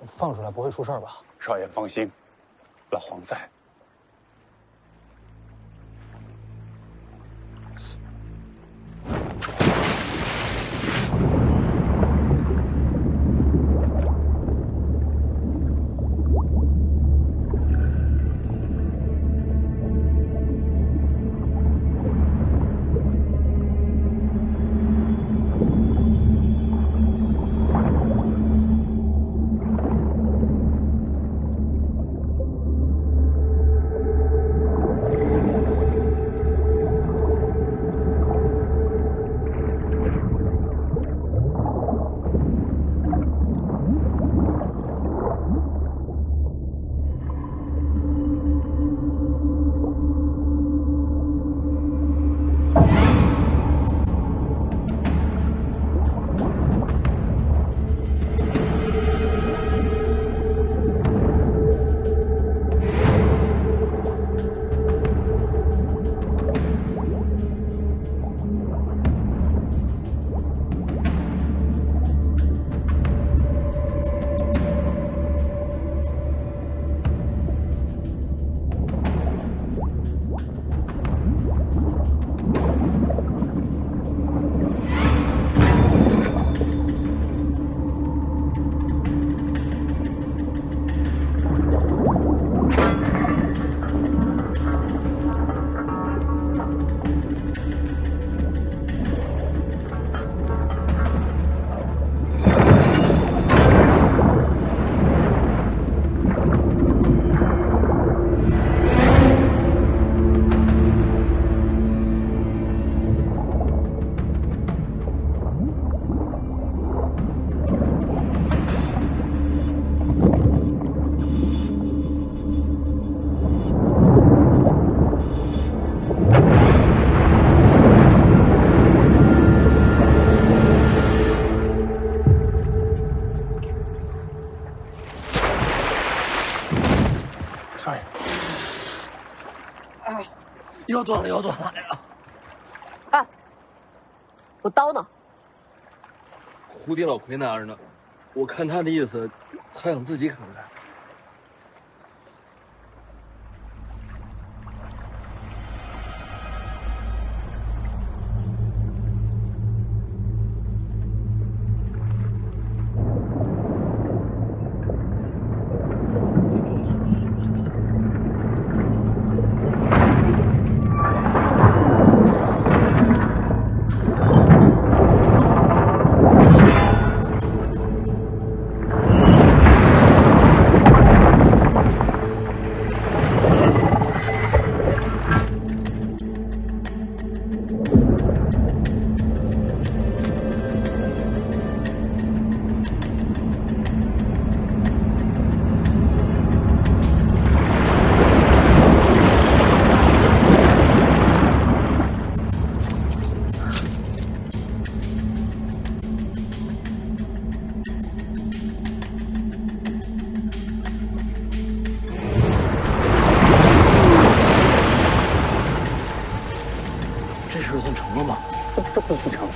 放出来不会出事吧？少爷放心，老黄在。腰断了，腰断了！哎呀，哎，我刀呢？蝴蝶老魁那儿呢？我看他的意思，他想自己砍开。这不成。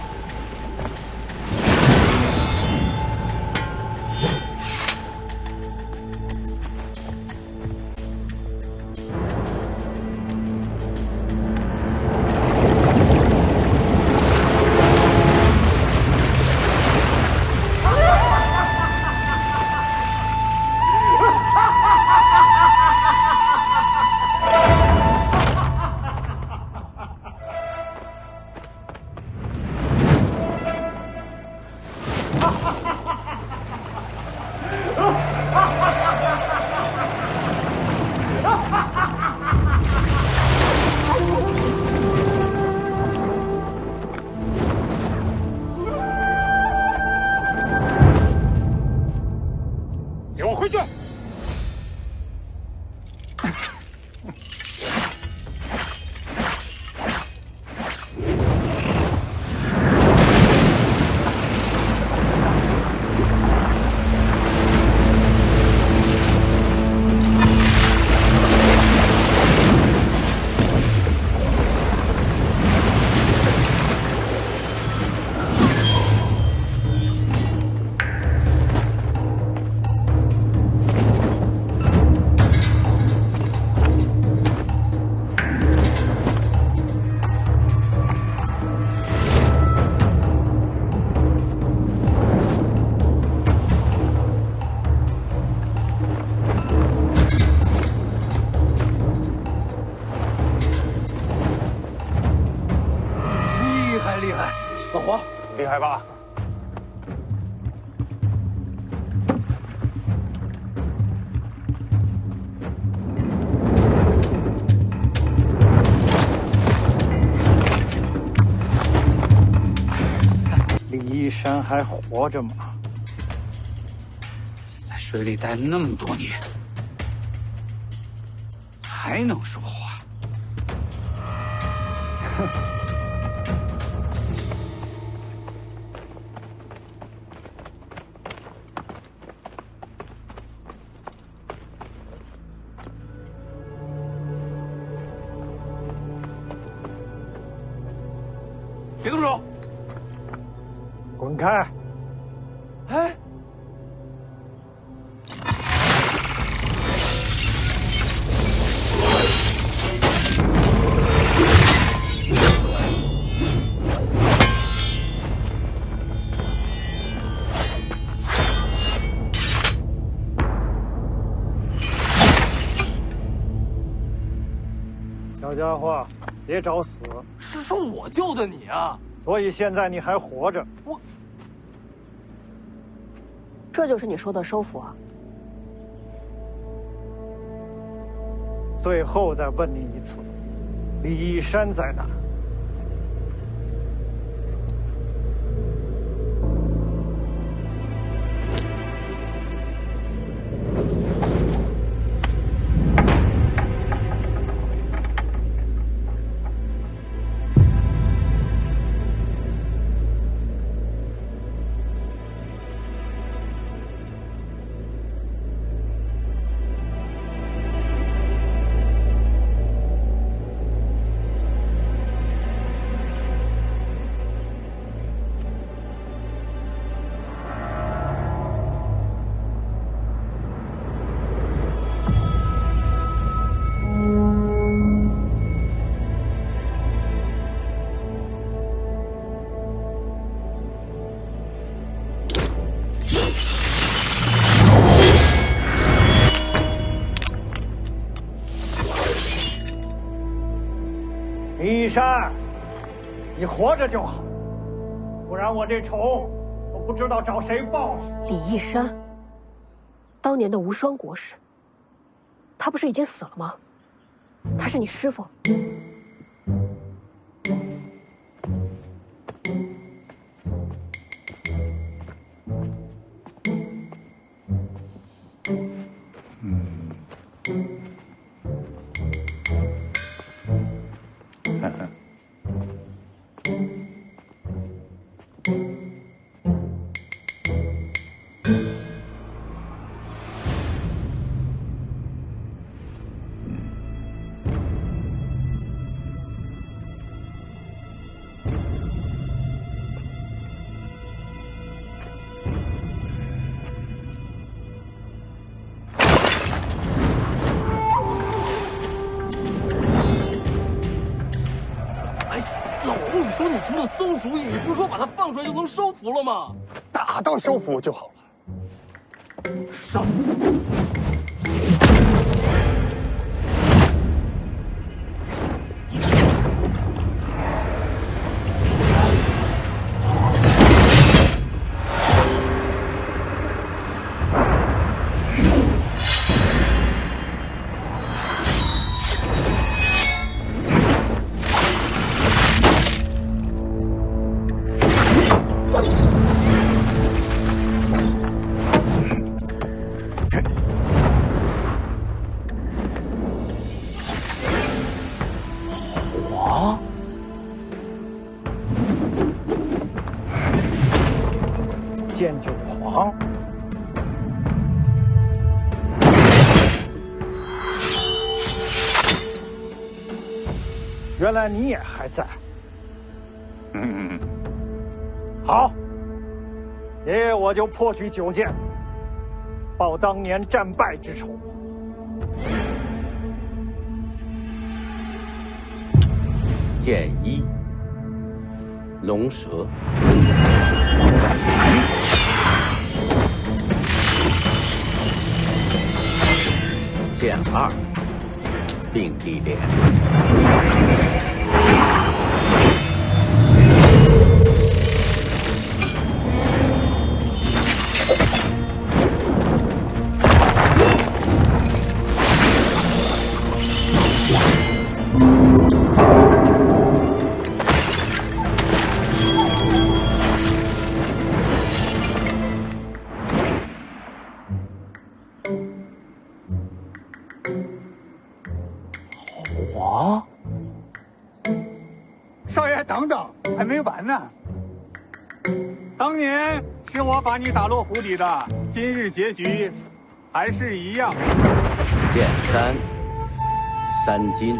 给我回去！吧。李义山还活着吗？在水里待了那么多年，还能说话？哼！别动手！滚开！哎，小家伙，别找死！是我救的你啊！所以现在你还活着。这就是你说的收服啊？最后再问你一次，李义山在哪？李义山，你活着就好，不然我这仇都不知道找谁报去。李义山，当年的无双国师，他不是已经死了吗？他是你师傅。你说你出的馊主意，你不是说把他放出来就能收服了吗？打到收服就好了。上！剑九皇，原来你也还在。好，爷爷我就破取九剑，报当年战败之仇。剑一，龙蛇。剑二，并蒂莲。哎，等等，还没完呢。当年是我把你打落湖底的，今日结局还是一样。剑山3金。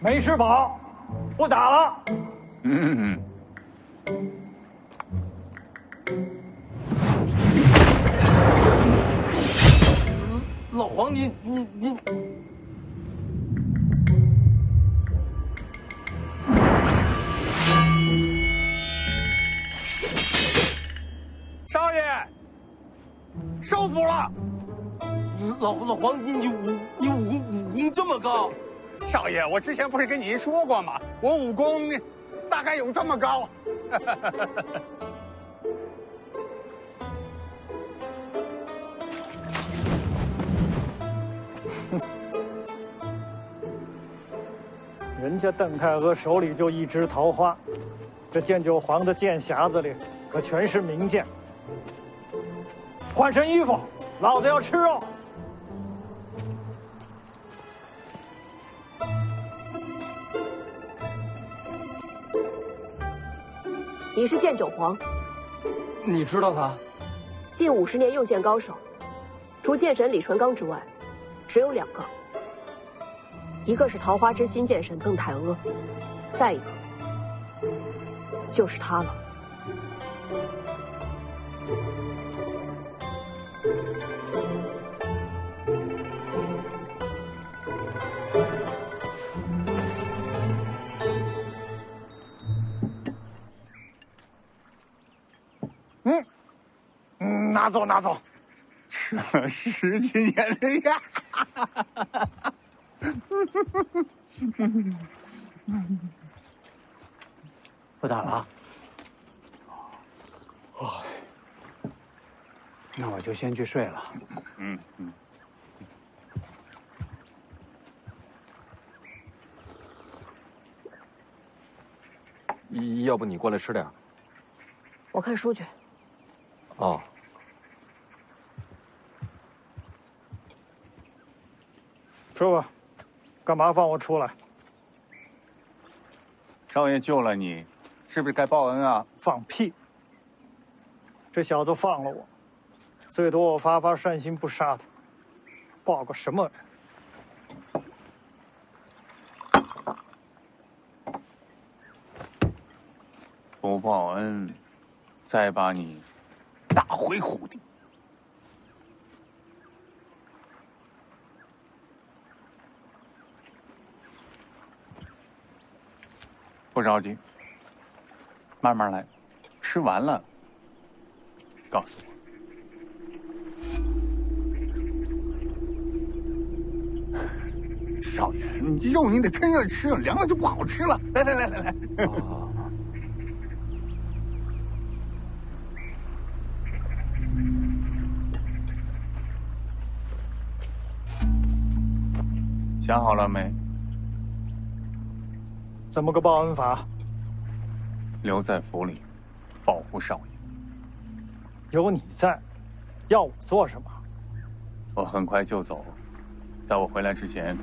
没吃饱，不打了。老黄，你。少爷，收服了。老黄，你武功这么高？少爷，我之前不是跟您说过吗？我武功大概有这么高。人家邓太阿手里就一支桃花，这剑九皇的剑匣子里可全是名剑。换身衣服，老子要吃肉。你是剑九皇，你知道他？近50年用剑高手，除剑神李纯刚之外，只有2个，一个是桃花之心剑神邓太阿，再一个就是他了。拿走拿走，吃了10几年的呀！不打了。那我就先去睡了。要不你过来吃点？我看书去。哦。说吧，干嘛放我出来？少爷救了你，是不是该报恩啊？放屁！这小子放了我，最多我发善心不杀他，报个什么恩？不报恩，再把你打回湖底。不着急，慢慢来，吃完了告诉我。少爷，你肉你得趁热吃，凉了就不好吃了。来。想好了没？怎么个报恩法？留在府里，保护少爷。有你在，要我做什么？我很快就走，在我回来之前，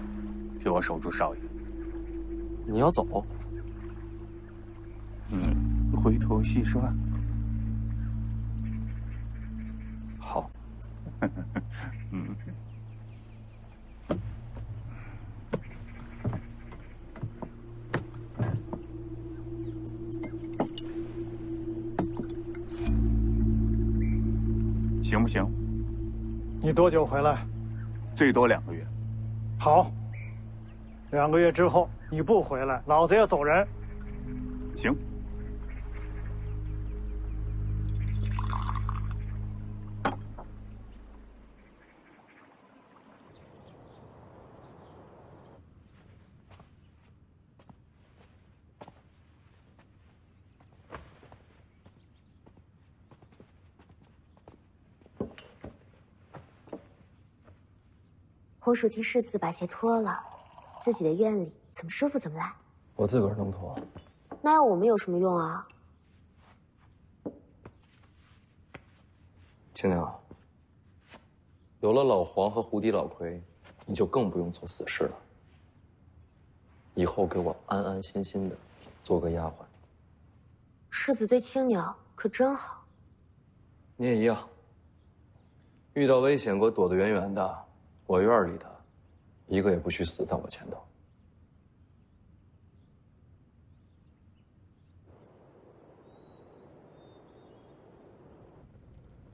替我守住少爷。你要走？回头细说。好。行不行？你多久回来？最多2个月。好，2个月之后你不回来，老子要走人。行。红薯替世子把鞋脱了，自己的院里怎么舒服怎么来。我自个儿能脱。那要我们有什么用啊？青娘，有了老黄和胡迪老奎，你就更不用做死事了。以后给我安安心心的做个丫鬟。世子对青鸟可真好。你也一样。遇到危险给我躲得远远的。我院里的，一个也不许死在我前头。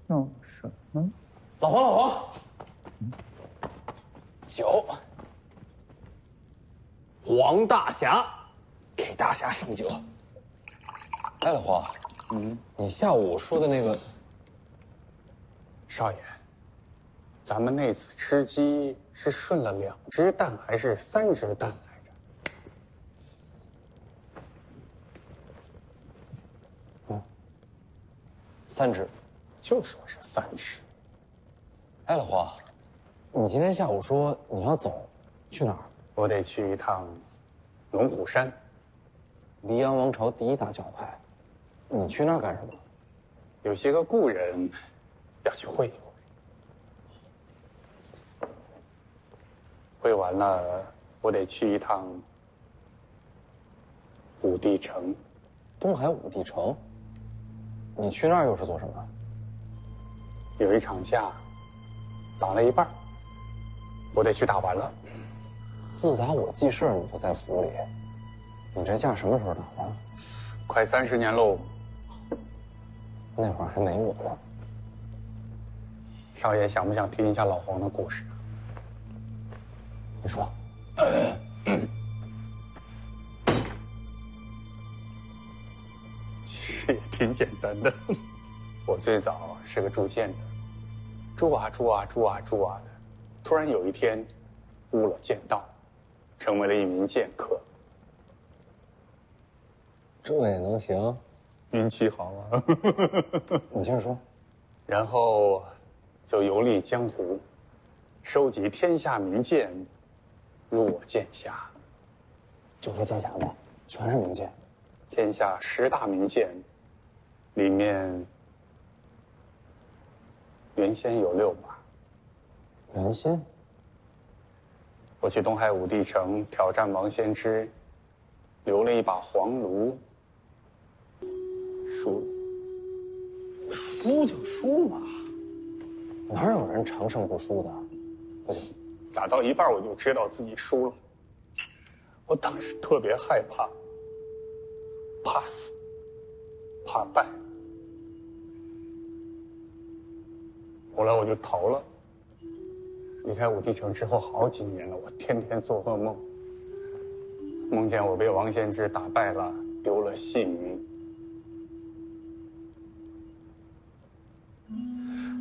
弄什么？老黄，酒，黄大侠，给大侠上酒。哎，老黄，你下午说的那个，少爷，咱们那次吃鸡是顺了2只蛋还是3只蛋来着？3只。就说是3只。哎，老黄，你今天下午说你要走，去哪儿？我得去一趟龙虎山，黎阳王朝第1大教派，你去那儿干什么？有些个故人要去会一会。会完了，我得去一趟武帝城。东海武帝城？你去那儿又是做什么？有一场架，打了一半，我得去打完了。自打我记事你就在府里，你这架什么时候打的？快30年喽。那会儿还没我呢。少爷想不想听一下老黄的故事？你说。其实也挺简单的。我最早是个铸剑的，铸啊铸啊铸啊铸啊的，突然有一天悟了剑道，成为了一名剑客。这也能行？运气好啊！你接着说。然后就游历江湖，收集天下名剑，入我剑下。就这剑匣子，全是名剑。天下10大名剑，里面原先有6把。原先？我去东海武帝城挑战王仙芝，留了一把黄炉，输了。输就输嘛，哪有人长胜不输的？不行，打到一半我就知道自己输了。我当时特别害怕，怕死，怕败。后来我就逃了。离开武帝城之后好几年了，我天天做噩梦，梦见我被王仙芝打败了，丢了性命。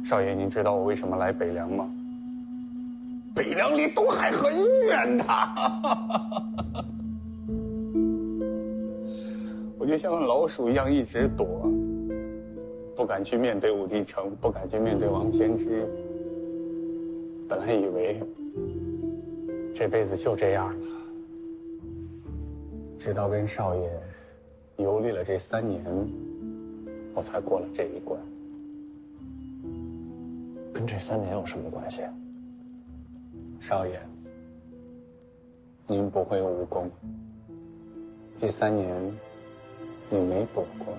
少爷，您知道我为什么来北凉吗？北凉离东海很远的，我就像老鼠一样一直躲，不敢去面对武帝城，不敢去面对王仙芝。本来以为这辈子就这样了，直到跟少爷游历了这3年，我才过了这一关。跟这3年有什么关系？少爷，您不会武功，这3年你没躲过，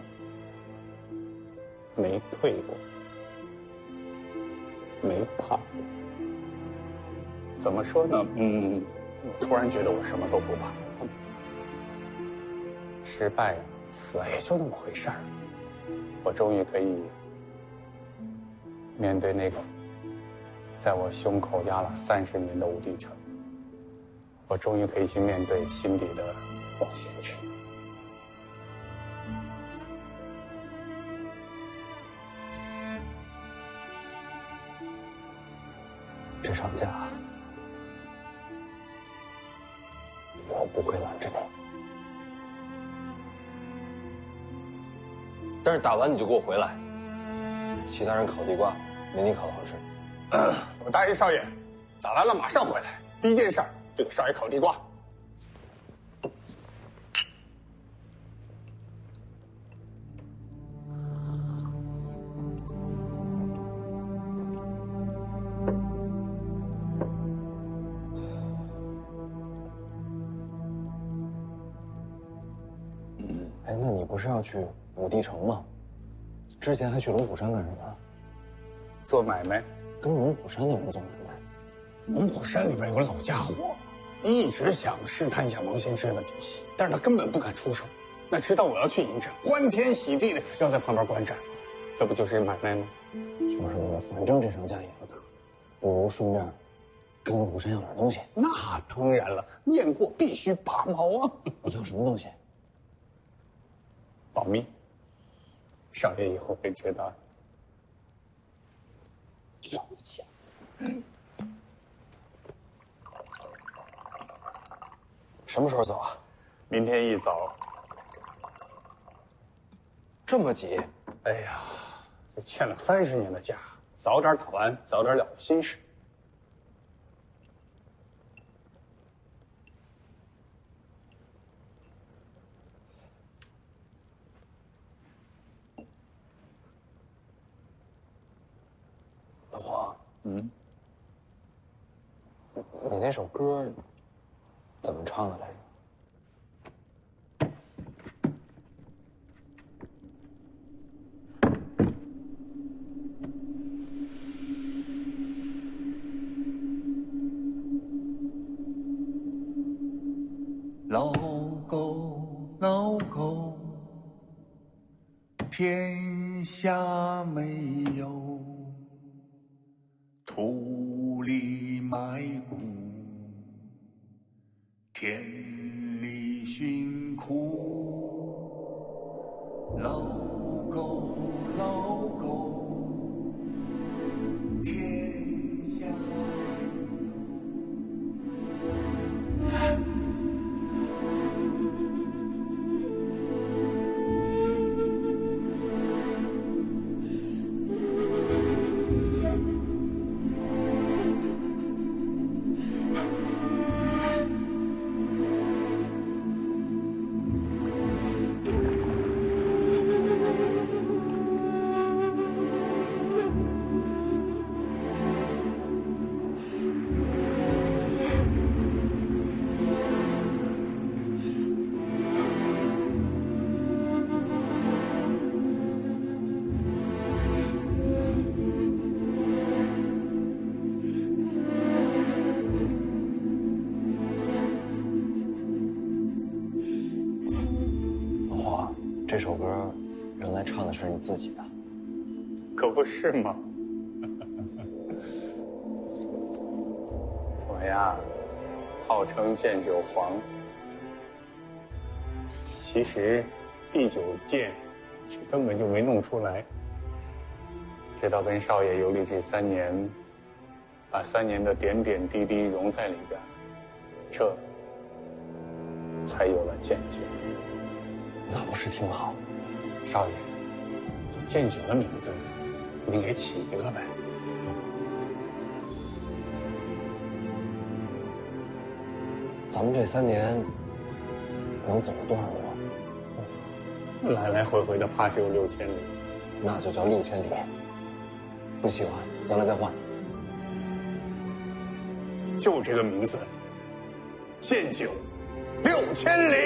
没退过，没怕过。怎么说呢？我突然觉得我什么都不怕。失败啊，死啊，也就那么回事儿。我终于可以面对那个在我胸口压了30年的无敌城，我终于可以去面对心底的王贤之。这场架，我不会拦着你。但是打完你就给我回来。其他人烤地瓜，没你烤的好吃。我答应少爷，打完了马上回来。第一件事就给少爷烤地瓜。哎，那你不是要去武帝城吗？之前还去龙虎山干什么？做买卖。跟龙虎山的人做买卖。龙虎山里边有个老家伙，一直想试探一下王先生的底细，但是他根本不敢出手。那知道我要去迎战，欢天喜地的要在旁边观战，这不就是买卖吗？就是那个，反正这场架也不打，不如顺便跟龙虎山要点东西。那当然了，雁过必须拔毛啊！你要什么东西？保密，少爷以后会知道的。老家。什么时候走啊？明天一早。这么急？哎呀，这欠了30年的假，早点打完，早点了心事。老黄，嗯，你那首歌怎么唱的来着？老狗，老狗，天下没有土里埋骨，田里寻苦。老狗，老狗，天下这首歌原来唱的是你自己的，可不是吗？我呀，号称剑九皇，其实第9剑根本就没弄出来，直到跟少爷游历这3年，把3年的点点滴滴融在里边，这才有了剑九。那不是挺好？少爷，这剑九的名字，您给起一个呗。咱们这3年能走多少路？来来回回的，怕是有6000里。那就叫6000里。不喜欢，咱俩再换。就这个名字，剑九6000里。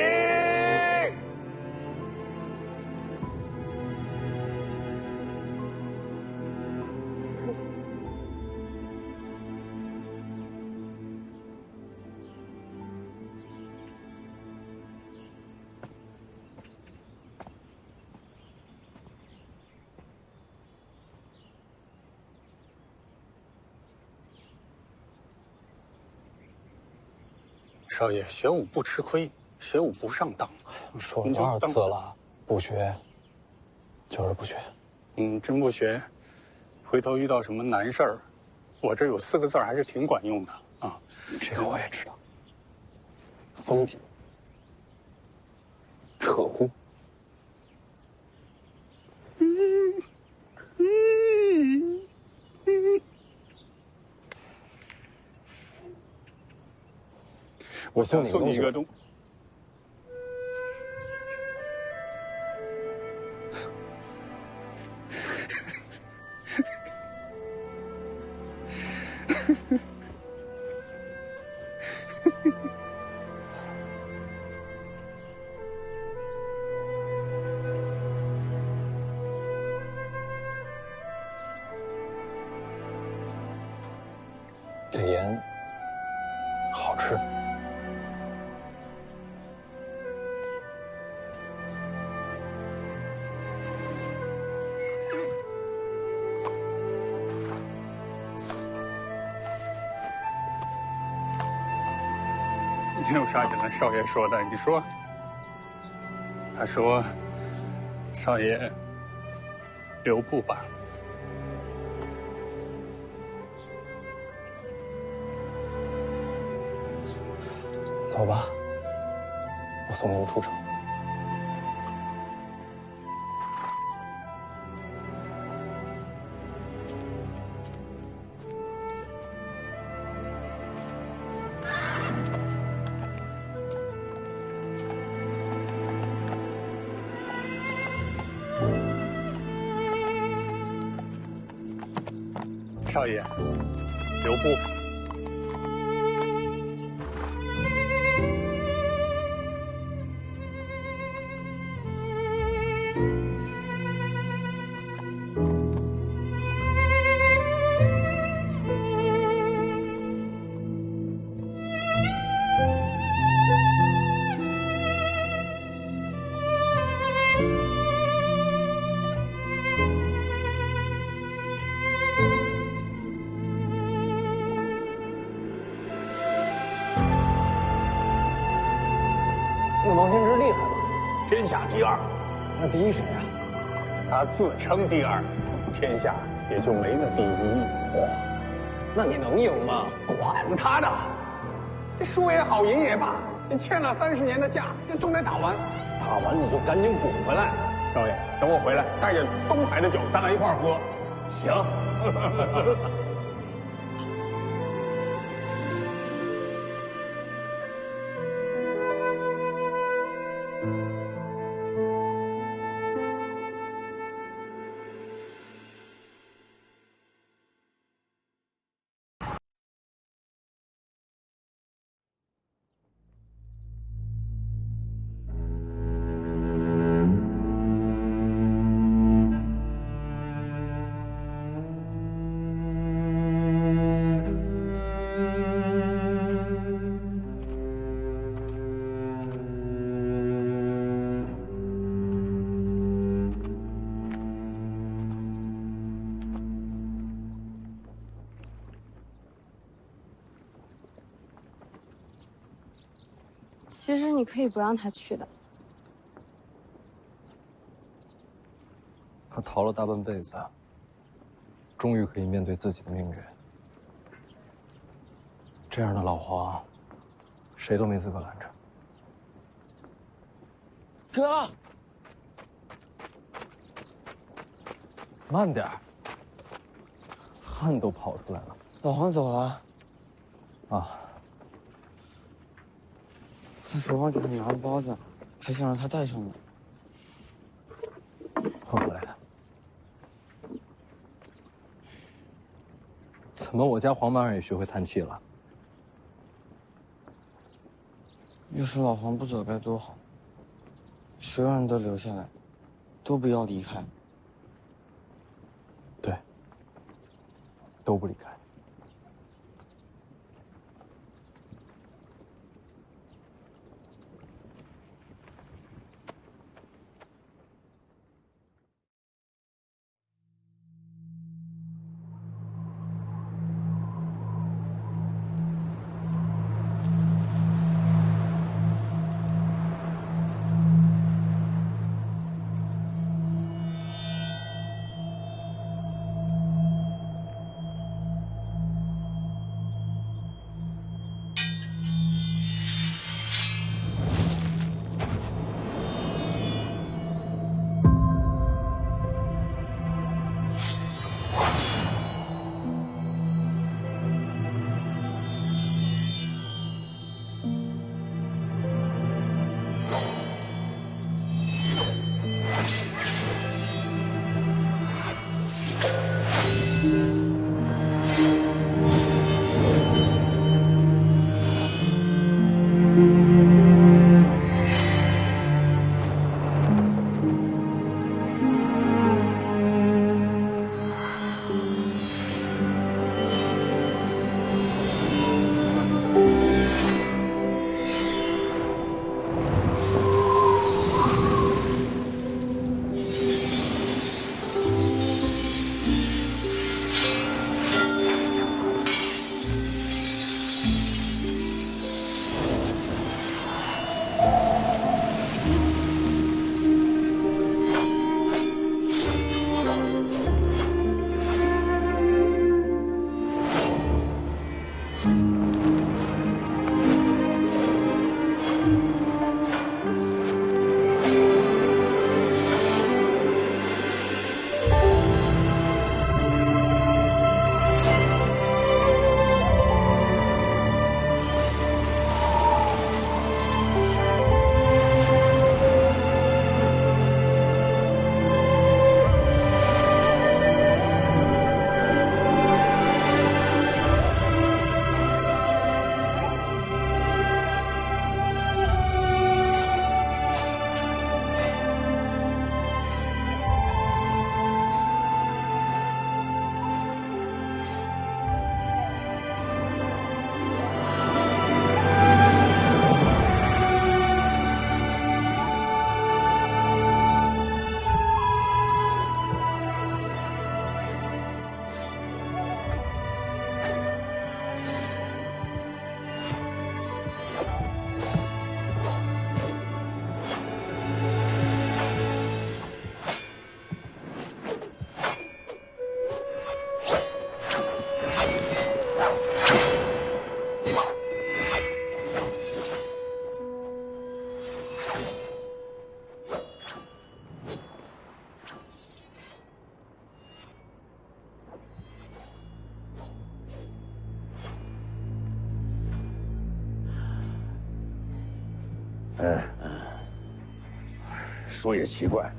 少爷，学武不吃亏，学武不上当。说了多少次了，不学，就是不学。真不学，回头遇到什么难事儿，我这有4个字还是挺管用的啊。这个我也知道。风紧，扯呼。我想送你一个东。这盐好吃。你有啥想跟少爷说的？你说。他说：“少爷，留步吧。”走吧，我送您出城。少爷，留步。那王仙芝厉害吗？天下第2。那第1谁啊？他自称第2，天下也就没那第1。嚯，那你能赢吗？管他的，这输也好，赢也罢，这欠了30年的架，这总得打完。打完你就赶紧滚回来。少爷，等我回来，带着东海的酒，咱俩一块儿喝。行。其实你可以不让他去的。他逃了大半辈子，终于可以面对自己的命运。这样的老黄，谁都没资格拦着。哥，慢点儿，汗都跑出来了。老黄走了。啊。他手上给他拿了包子，还想让他带上呢。会回来的。怎么我家黄马儿也学会叹气了？要是老黄不走该多好。所有人都留下来，都不要离开。对，都不离开。说也奇怪，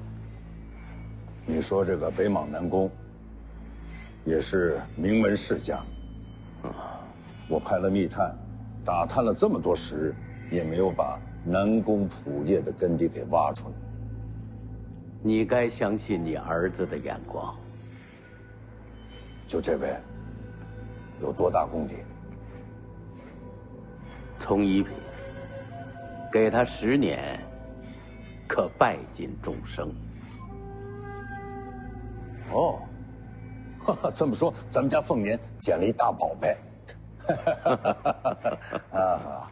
你说这个北莽南宫也是名门世家，我派了密探，打探了这么多时日，也没有把南宫普业的根底给挖出来。你该相信你儿子的眼光。就这位，有多大功底？从一品，给他10年，可拜尽众生。哦，这么说，咱们家凤年捡了一大宝贝。啊，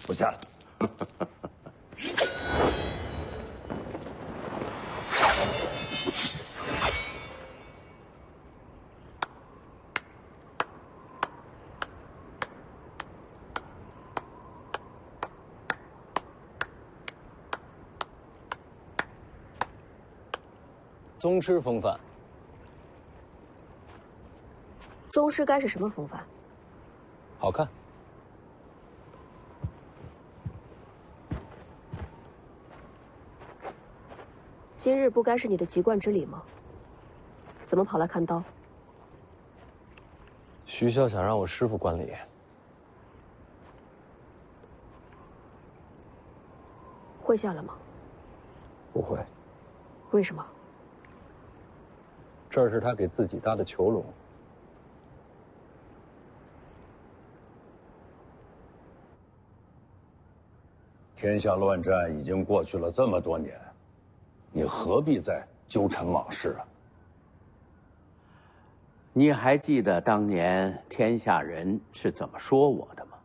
我下了。宗师风范。宗师该是什么风范？好看。今日不该是你的籍贯之礼吗？怎么跑来看刀？徐骁想让我师傅观礼。会下了吗？不会。为什么？这儿是他给自己搭的囚笼。天下乱战已经过去了这么多年，你何必再纠缠往事啊？你还记得当年天下人是怎么说我的吗？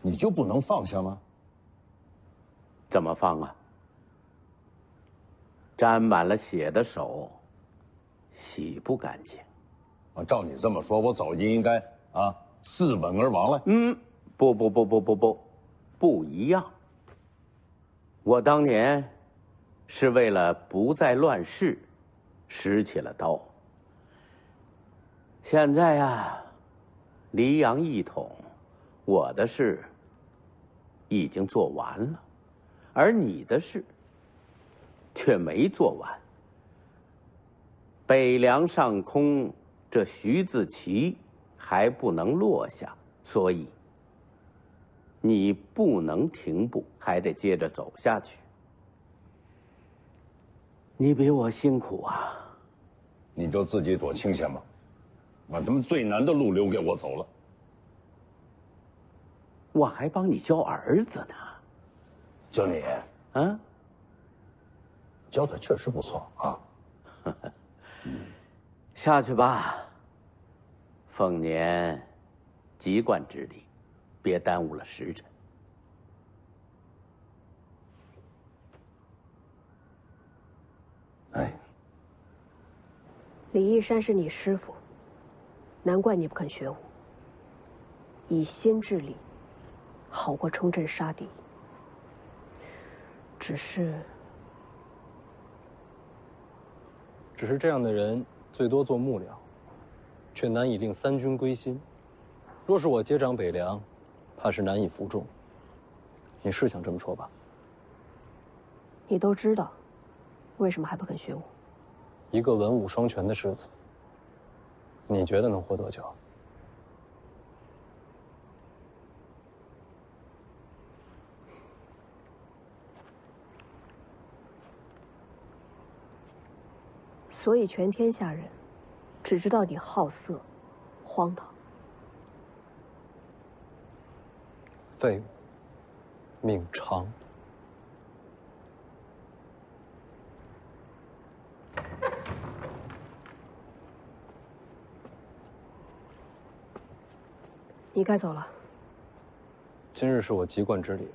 你就不能放下吗？怎么放啊？沾满了血的手，洗不干净。啊，照你这么说，我早就应该自刎而亡了。不一样。我当年是为了不再乱世，拾起了刀。现在呀，黎阳一统，我的事已经做完了，而你的事却没做完。北凉上空，这徐自齐还不能落下，所以你不能停步，还得接着走下去。你比我辛苦啊！你就自己躲清闲吧，把他们最难的路留给我走了。我还帮你教儿子呢。教你？啊？教的确实不错啊。下去吧。凤年，籍贯之礼，别耽误了时辰。哎，李义山是你师傅，难怪你不肯学武。以心治理，好过冲阵杀敌。只是这样的人，最多做幕僚，却难以令三军归心。若是我接掌北凉，怕是难以服众。你是想这么说吧？你都知道，为什么还不肯学武？一个文武双全的师傅，你觉得能活多久？所以全天下人只知道你好色、荒唐。废物，命长。你该走了。今日是我籍贯之礼，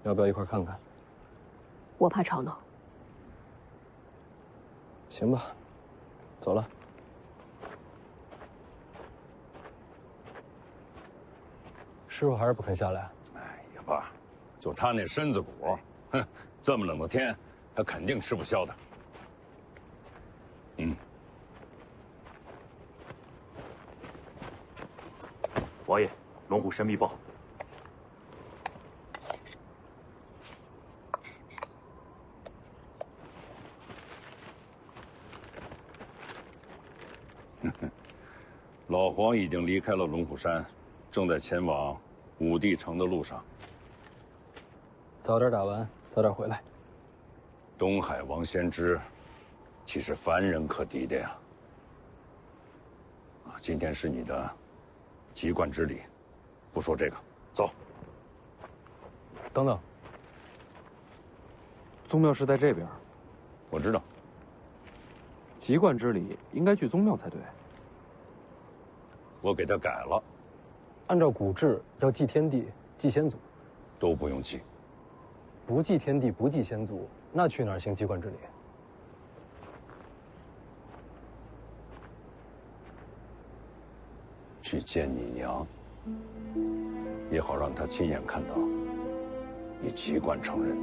要不要一块看看？我怕吵闹。行吧，走了。师傅还是不肯下来。哎呀爸，就他那身子骨，哼，这么冷的天，他肯定吃不消的。嗯。王爷，龙虎山密报。老黄已经离开了龙虎山，正在前往武帝城的路上。早点打完，早点回来。东海王先知，岂是凡人可敌的呀？啊，今天是你的籍贯之礼，不说这个，走。等等，宗庙是在这边。我知道。籍贯之礼应该去宗庙才对。我给他改了，按照古制要祭天地、祭先祖，都不用祭。不祭天地、不祭先祖，那去哪儿行籍贯之礼？去见你娘，也好让她亲眼看到你籍贯成人。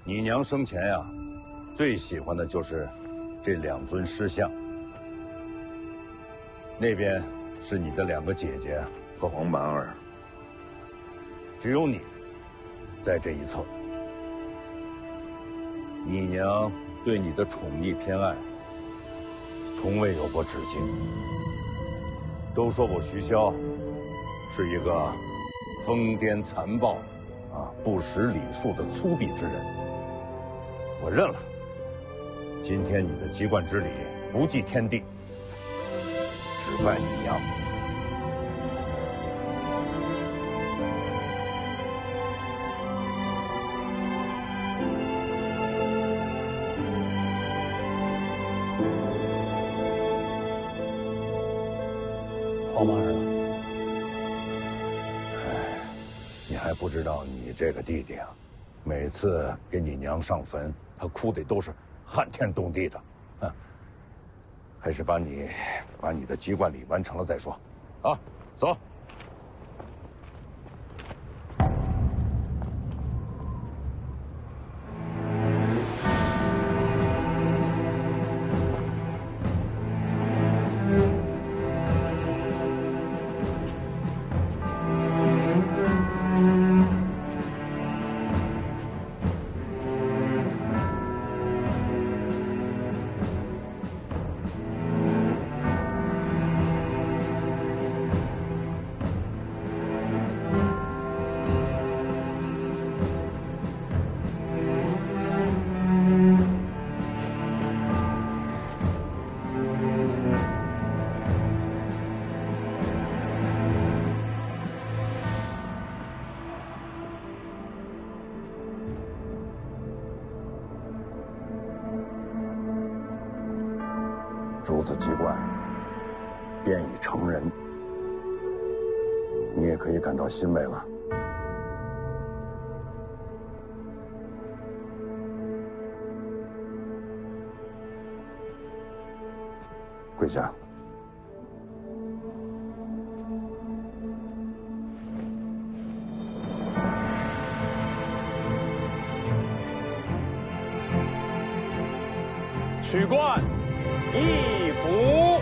你娘生前呀，最喜欢的就是这2尊尸像。那边是你的2个姐姐和黄满儿，只有你在这一侧。你娘对你的宠溺偏爱，从未有过止境。都说我徐骁是一个疯癫残暴、不识礼数的粗鄙之人。我认了。今天你的籍贯之礼不祭天地，只拜你娘。黄满儿呢？哎，你还不知道你这个弟弟啊，每次给你娘上坟，他哭的都是撼天动地的。还是把你的籍贯礼完成了再说。啊，走。诸子籍贯便已成人，你也可以感到欣慰了。跪下。取冠一服。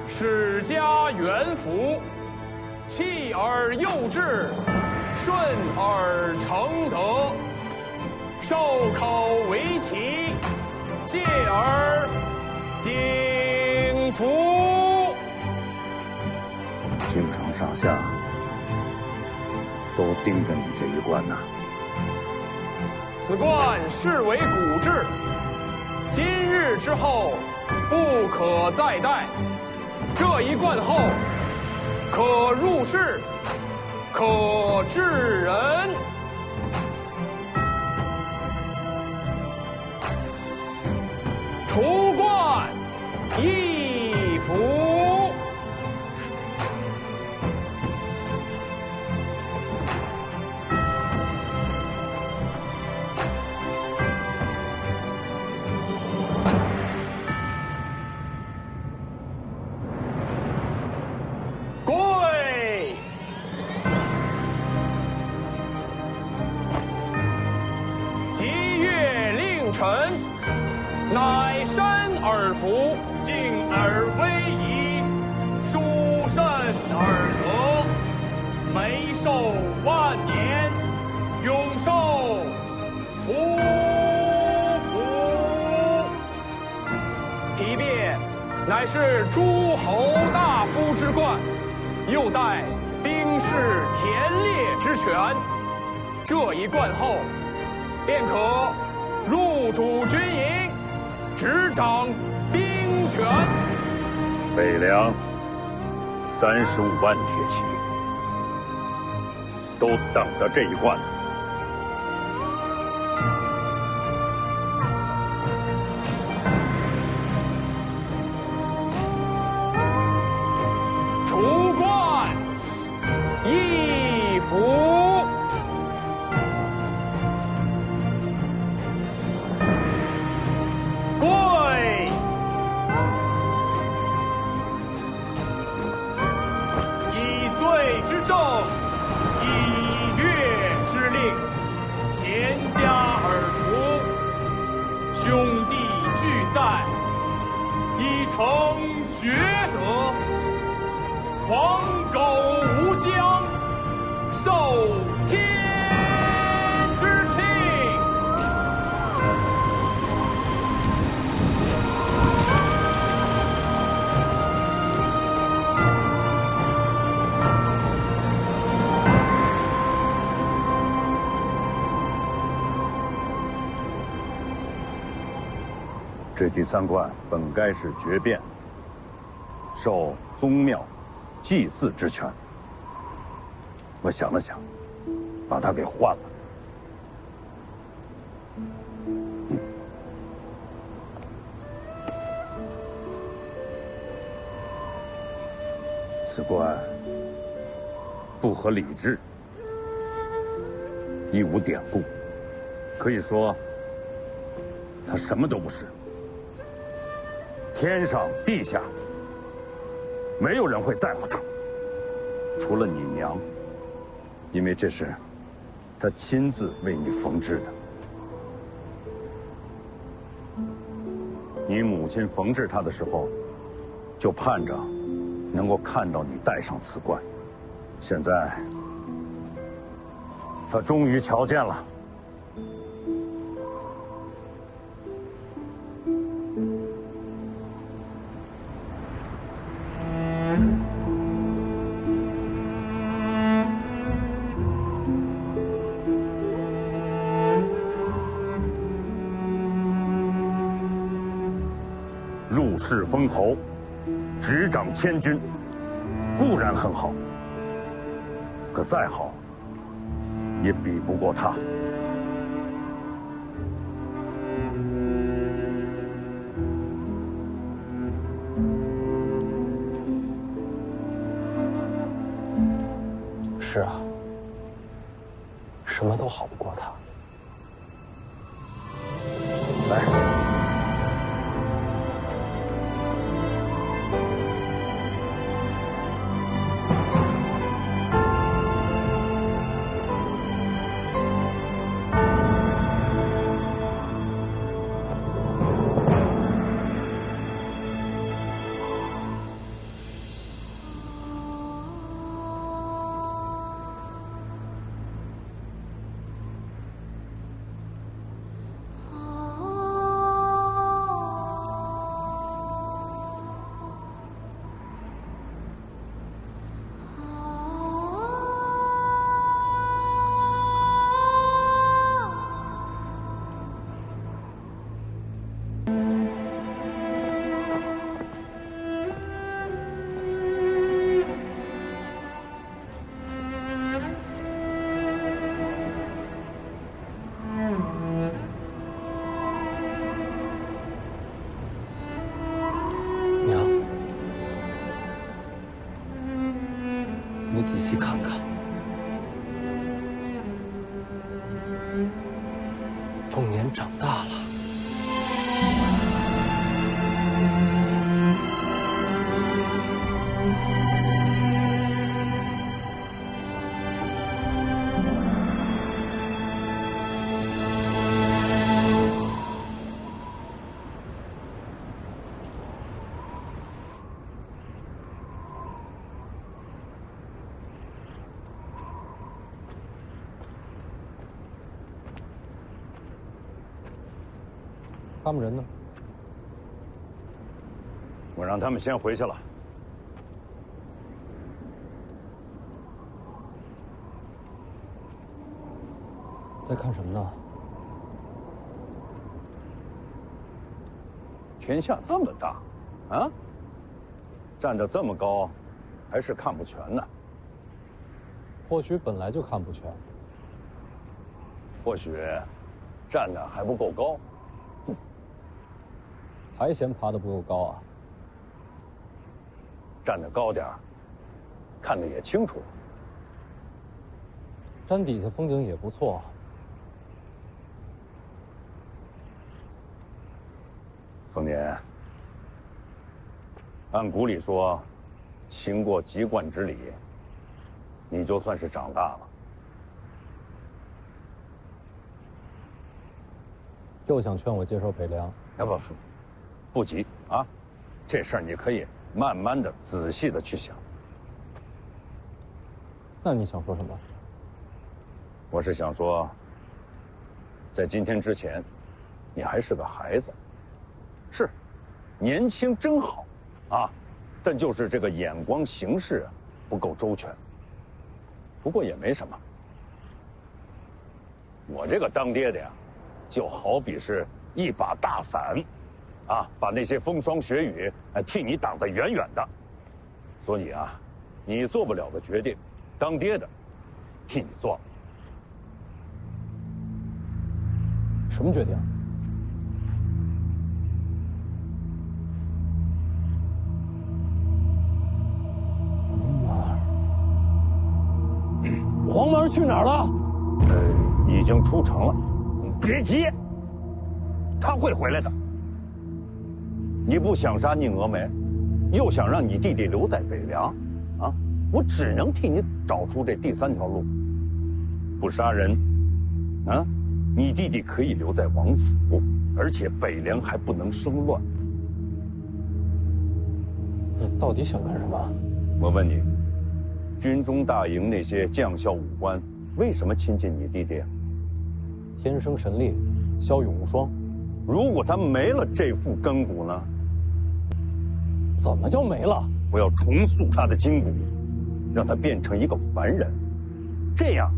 史家元服，弃而幼志，顺而成德，授考为棋，戒而景服。京城上下都盯着你这一关呐。此冠视为古制，今日之后不可再戴。这一冠后，可入仕，可治人。除冠一服。归。吉月令臣，乃身而服，敬而威仪，殊甚而得，眉寿万年，永寿无福。提鞭乃是诸侯大夫之冠，又带兵士田猎之权。这一冠后，便可入主军营，执掌兵权。北凉35万铁骑，都等着这一冠。除冠一服。正以月之令，贤家而服，兄弟俱在，已成厥德。黄狗无疆，受天之庆。这第3冠本该是绝变，受宗庙祭祀之权。我想了想，把它给换了。此冠不合礼制，亦无典故，可以说它什么都不是。天上地下，没有人会在乎他，除了你娘，因为这是她亲自为你缝制的。你母亲缝制它的时候，就盼着能够看到你戴上此冠。现在，她终于瞧见了。入世封侯，执掌千军，固然很好，可再好，也比不过他。是啊，什么都好不过他。来。 你仔细看看，凤年长大了。他们人呢？我让他们先回去了。在看什么呢？天下这么大，啊，站得这么高，还是看不全呢。或许本来就看不全，或许站得还不够高。 还嫌爬得不够高啊？站得高点儿，看得也清楚。山底下风景也不错。丰年，按古里说，行过籍贯之礼，你就算是长大了。又想劝我接受北凉？啊不急啊，这事儿你可以慢慢的、仔细的去想。那你想说什么？我是想说，在今天之前，你还是个孩子，是，年轻真好，啊，但就是这个眼光行事不够周全。不过也没什么，我这个当爹的呀，就好比是一把大伞。 啊，把那些风霜雪雨，替你挡得远远的。所以啊，你做不了的决定，当爹的替你做。什么决定？黄毛去哪儿了？已经出城了。别急，他会回来的。 你不想杀宁峨眉，又想让你弟弟留在北凉，啊！我只能替你找出这第三条路。不杀人，啊，你弟弟可以留在王府，而且北凉还不能生乱。你到底想干什么？我问你，军中大营那些将校武官，为什么亲近你弟弟？天生神力，骁勇无双。 如果他没了这副根骨呢？怎么就没了？我要重塑他的筋骨，让他变成一个凡人。这样，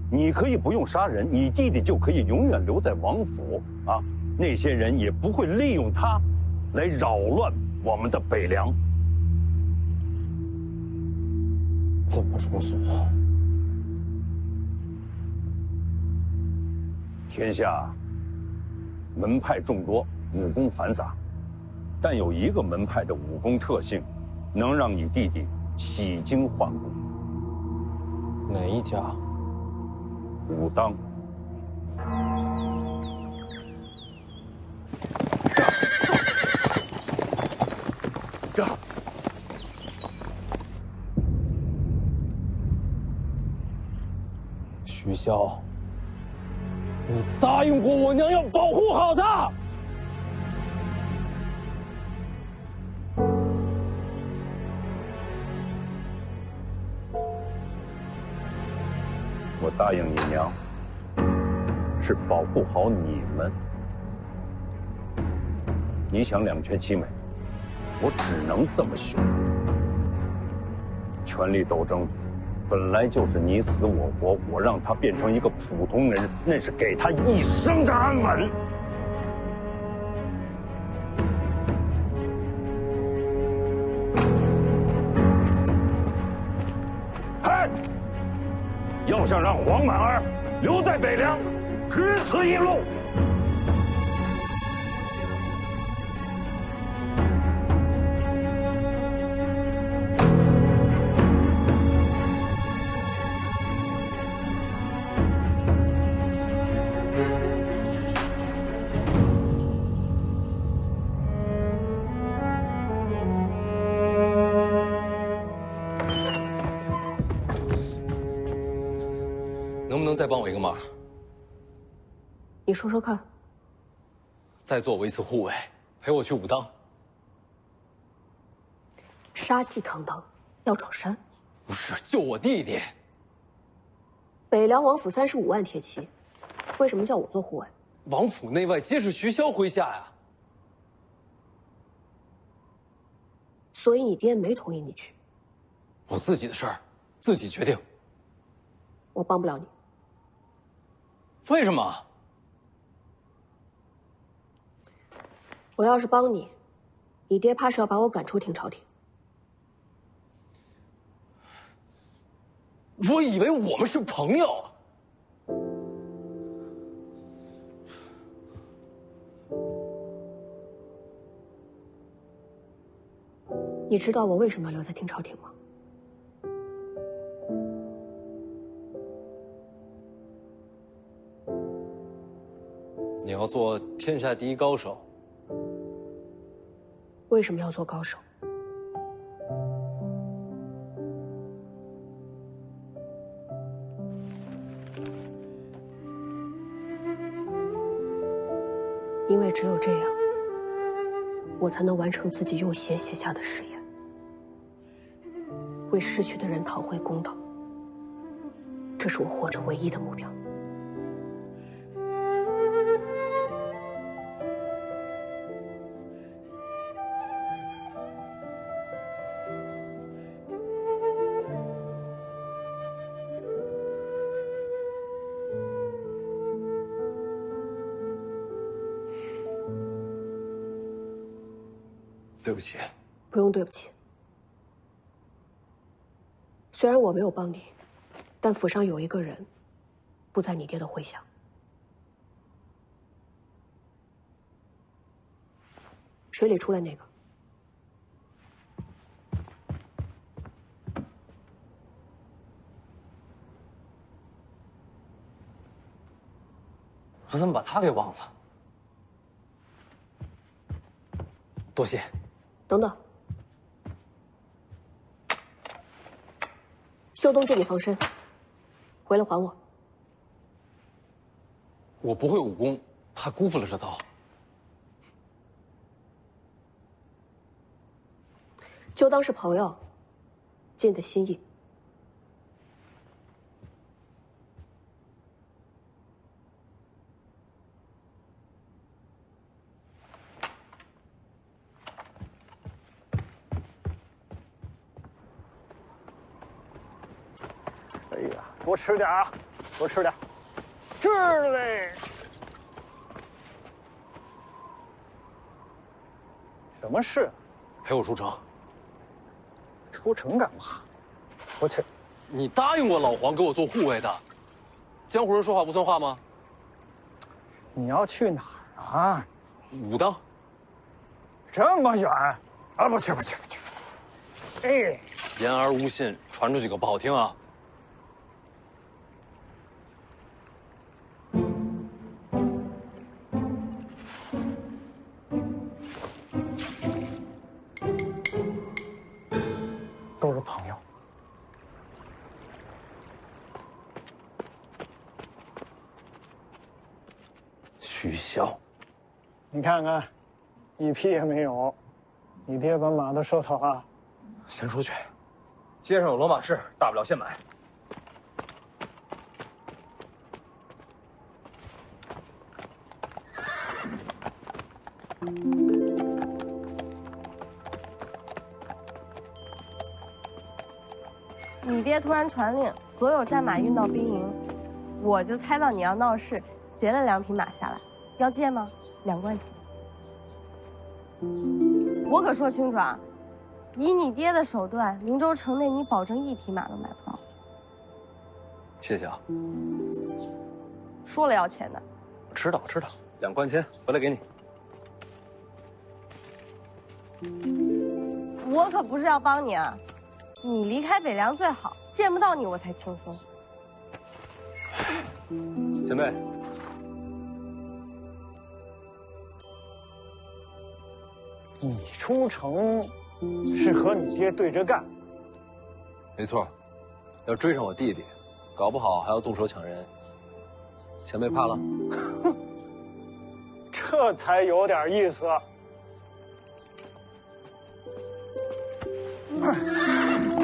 你可以不用杀人，你弟弟就可以永远留在王府啊！那些人也不会利用他来扰乱我们的北凉。怎么重塑？天下门派众多，武功繁杂，但有一个门派的武功特性，能让你弟弟洗精换骨。哪一家？武当。这。徐骁，你答应过我娘要保护好他。我答应你娘，是保护好你们。你想两全其美，我只能这么选。权力斗争本来就是你死我活，我让他变成一个普通人，那是给他一生的安稳。嗨，要想让黄满儿留在北凉，只此一路。能不能再帮我一个忙？你说说看。再做我一次护卫，陪我去武当。杀气腾腾，要闯山？不是，救我弟弟。北凉王府35万铁骑，为什么叫我做护卫？王府内外皆是徐骁麾下呀。所以你爹没同意你去。我自己的事儿，自己决定。我帮不了你。为什么？我要是帮你，你爹怕是要把我赶出廷朝廷。我以为我们是朋友。你知道我为什么要留在廷朝廷吗？你要做天下第一高手。为什么要做高手？因为只有这样，我才能完成自己用血写下的誓言，为逝去的人讨回公道。这是我活着唯一的目标。对不起。不用对不起。虽然我没有帮你，但府上有一个人，不在你爹的麾下。水里出来那个。我怎么把他给忘了？多谢。等等，秀东借你防身，回来还我。我不会武功，怕辜负了这刀。就当是朋友，尽的心意。哎呀，多吃点啊，多吃点，吃嘞。什么事？陪我出城。出城干嘛？不去。你答应过老黄给我做护卫的，江湖人说话不算话吗？你要去哪儿啊？武当。这么远？啊，不去。哎，言而无信，传出去可不好听啊。都是朋友。徐骁，你看看，一匹也没有。你爹把马都收走了。先出去，街上有骡马市，大不了现买。你爹突然传令，所有战马运到兵营，我就猜到你要闹事，劫了2匹马下来，要借吗？2贯钱。我可说清楚啊，以你爹的手段，灵州城内你保证1匹马都买不到。谢谢啊。说了要钱的。知道，2贯钱回来给你。我可不是要帮你啊，你离开北凉最好，见不到你我才轻松。前辈，你出城是和你爹对着干？没错，要追上我弟弟，搞不好还要动手抢人。前辈怕了？这才有点意思。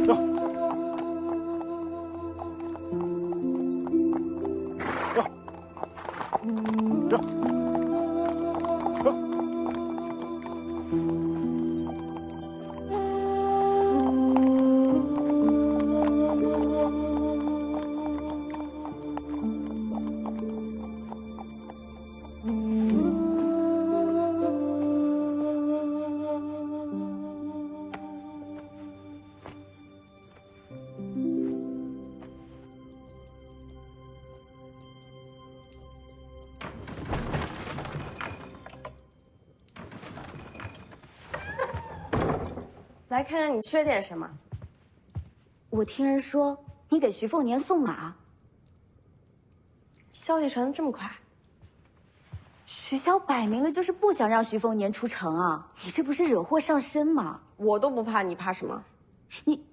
走。来看看你缺点什么。我听人说你给徐凤年送马，消息传得这么快？徐骁摆明了就是不想让徐凤年出城啊！你这不是惹祸上身吗？我都不怕，你怕什么？你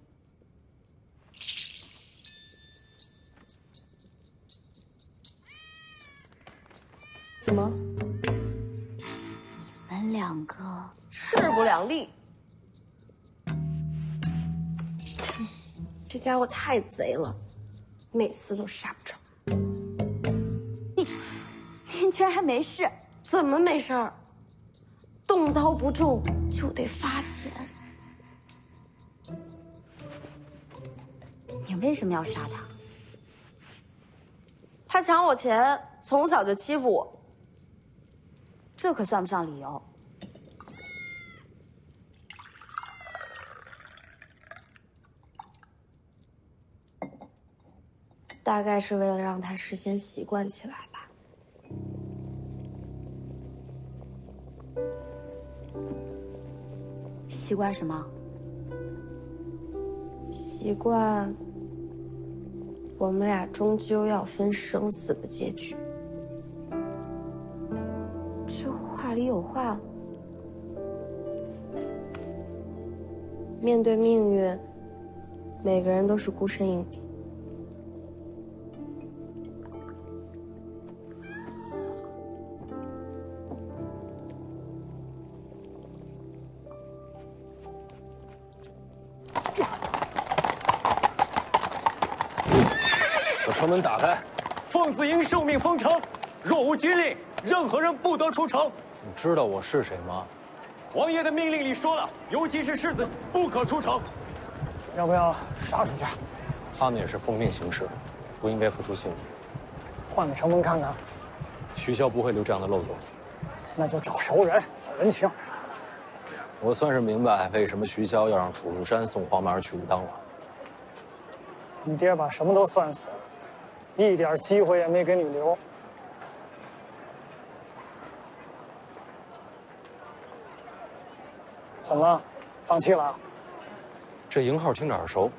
怎么？你们2个势不两立。这家伙太贼了，每次都杀不着。您居然还没事？怎么没事儿？动刀不中就得罚钱。你为什么要杀他？他抢我钱，从小就欺负我。这可算不上理由。大概是为了让他事先习惯起来吧。习惯什么？习惯我们俩终究要分生死的结局。这话里有话。面对命运，每个人都是孤身一人。把城门打开，奉子婴受命封城，若无军令，任何人不得出城。你知道我是谁吗？王爷的命令里说了，尤其是世子不可出城。要不要杀出去？他们也是奉命行事，不应该付出性命。换个城门看看。徐骁不会留这样的漏洞。那就找熟人走人情。我算是明白为什么徐骁要让楚如山送黄满去武当了。你爹把什么都算死了，一点机会也没给你留。怎么了？放弃了？这营号听着耳熟，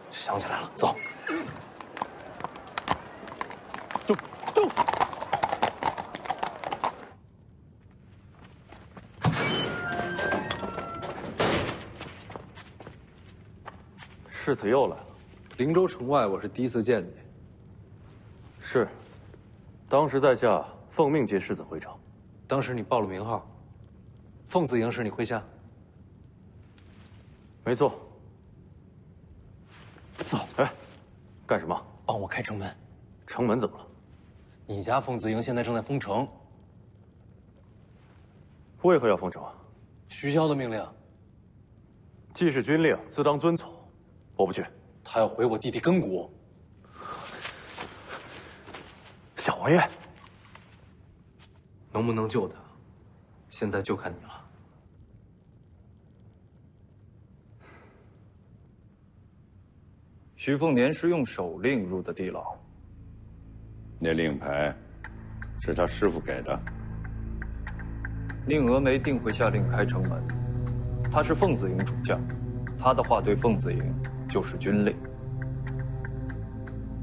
想起来了，走。动！世子又来了。灵州城外，我是第一次见你。是，当时在下奉命接世子回城。当时你报了名号，凤子营是你麾下。没错。走。哎，干什么？帮我开城门。城门怎么了？你家凤子营现在正在封城。为何要封城啊？徐骁的命令。既是军令，自当遵从。我不去。他要毁我弟弟根骨。小王爷，能不能救他，现在就看你了。徐凤年是用手令入的地牢。那令牌是他师傅给的。宁峨眉定会下令开城门。他是凤子营主将，他的话对凤子营就是军令。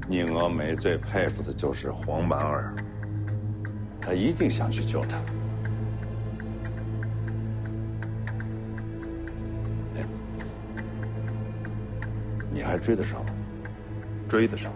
宁峨眉最佩服的就是黄满儿，他一定想去救他。你还追得上吗？追得上。